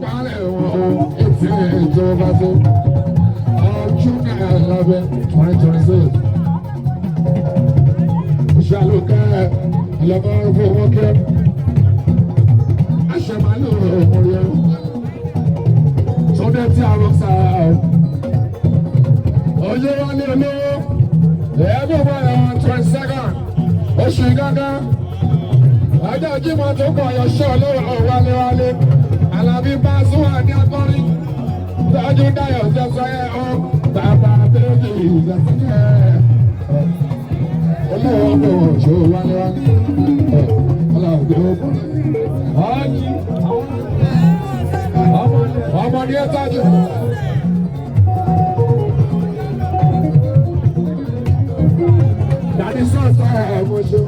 palẹ̀ wọn ètò ìjọba tó ọjọ́ náà lábẹ́ 2026. Ìṣàlùkẹ́ ìlọ́mọ fowó kẹ́ àṣẹmálò òmùrẹ́ sọdẹ́ tí a rọ sáà ọjọ́ wálé olówó ẹ̀ẹ́dọ̀gbọ̀n 22nd oṣù gángan ọjọ́ Jímọ̀ tó kọ̀ ọ̀yọ́ṣọ́ lọ́wọ́ wálé Alábí Pasuma ní akọrin tọ́jú Dayọ̀ Jẹ́sọ́yẹ́ ọ́ bàbá bẹ́ẹ̀ni ìjẹ́sílẹ̀ olówó ọgbọ̀n ṣó wálé ọlọ́ọ̀gbẹ́ ọmọdé ẹ̀ tájú. Dàdí sọ̀tọ̀ ẹ̀ mọ́ṣọ́.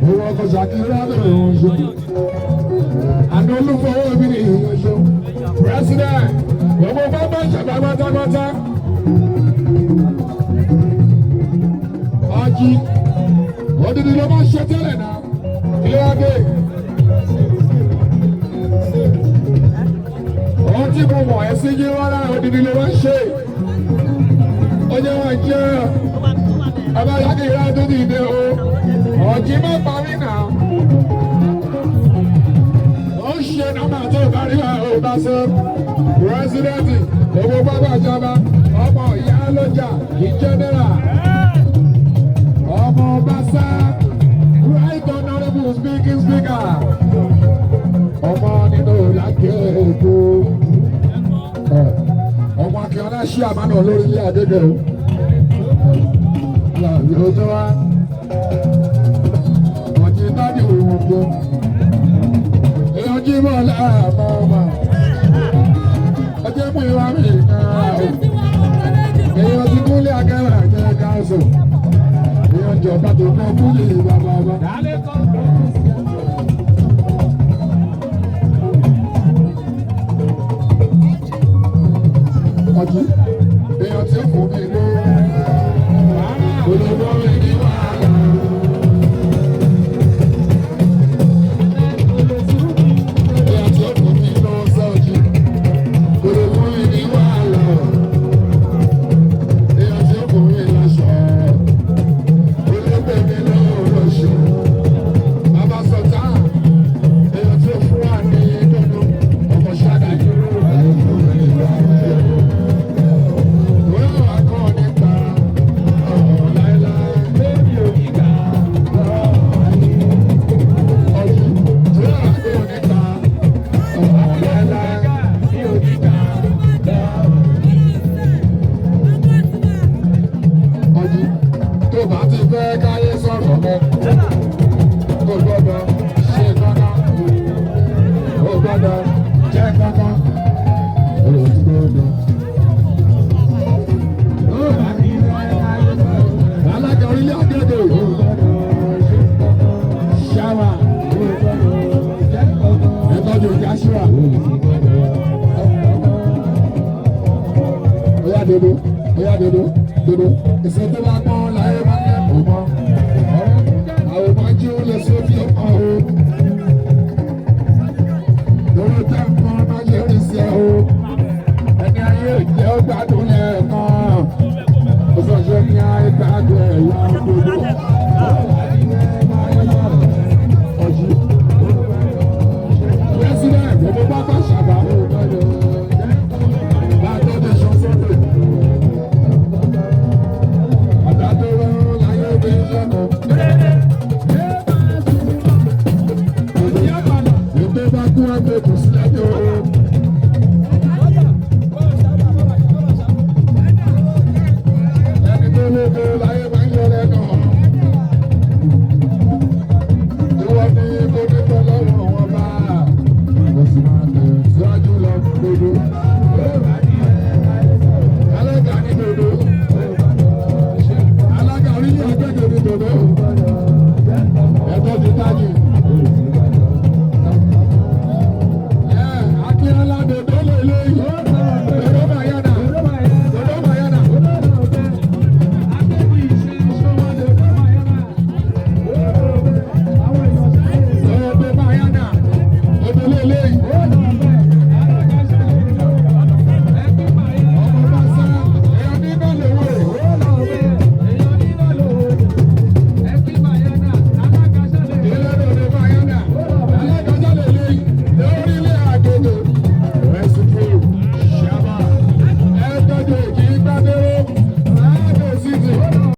Owó ọkọ̀ Ṣàkírá bẹ̀rẹ̀ mọ́ṣọ́. Àná olúfọwọ́ mi ni mọ́ṣọ́. President, gbogbo bábá ìjọba pátápátá. Ọjí, odidi ló máa ṣe tẹ́lẹ̀ náà. Kí ló wá dé? Ohun tí mo mọ̀ ẹ́ sí yí wá lára odidi ló máa ń ṣe. Ó jẹ́ wọ́n jẹ́ ọba Ṣàkírá tó ti dé o. Ọ̀jí má parí náà. Ó ń ṣe nọ́mbà tó kárí wa ò bá sọ. Pírẹ́sídẹ́ǹtì gbogbo pápá ìjọba ọmọ ìyá lọ́jà ní jẹ́nẹ́rà. Ọmọ Ọbaṣá right honourable speaking speaker. Ọmọ nínú làkè èkó. Ọmọ Akíọ́lá ṣí àmánà lórí ilé Adédè o. Yóò tó wá. Ọ̀jì dájú òun gbó. Èèyàn jí bọ̀ láàmú ọmọ. Ọjọ́ mú ìwà mi náà o. Èèyàn ti kúnlé akẹ́wà jẹ́ káàsù. Èèyàn jọba tó kọ́ kúnlé bàbá ọba. Ọjí, èèyàn tí ó fún mi ló. Olùkọ́ mi ní wàhálà. Èèyàn tí ó fún mi ló sọ́ọ̀jì. Olùkọ́ mi ní wàhálà. Èèyàn tí ó fún mi láṣọ. Olùkọ́ mi ló lọ́ṣọ. Bàbá Sọ̀tà, èèyàn tí ó fún wa ní dúdú. Ọkọ̀ ṣáda dúró. Tó bá ti fẹ́ káyé sọ̀rọ̀ mọ́, kò gbọ́dọ̀ ṣe kankan, kò gbọ́dọ̀ jẹ́ kankan, kò gbọ́dọ̀. Alága orílẹ̀ Adédè, ṣáwà, ẹ̀tọ́jú Joshua. Oya dodo, oya dodo, dodo, ìṣẹ́ tó bá pọ́n láyé máa ń lẹ́kọ̀ọ́ mọ́. Àwọn ọmọ jí ó lè sófì ọkọ̀ o. Lórí tẹ́ nǹkan máa ṣe rí sí ẹ o. Ẹni ayé ìjẹ́ ó gbádùn lẹ́ẹ̀kan. Ó sọ ṣe ní ayé gbádùn ẹ̀ lágbòdo. Ọjí. President, gbogbo pápá ṣàbà. Látọ́jú ṣan sọ́dọ̀. Ìgbé bá kú ẹgbẹ́ kù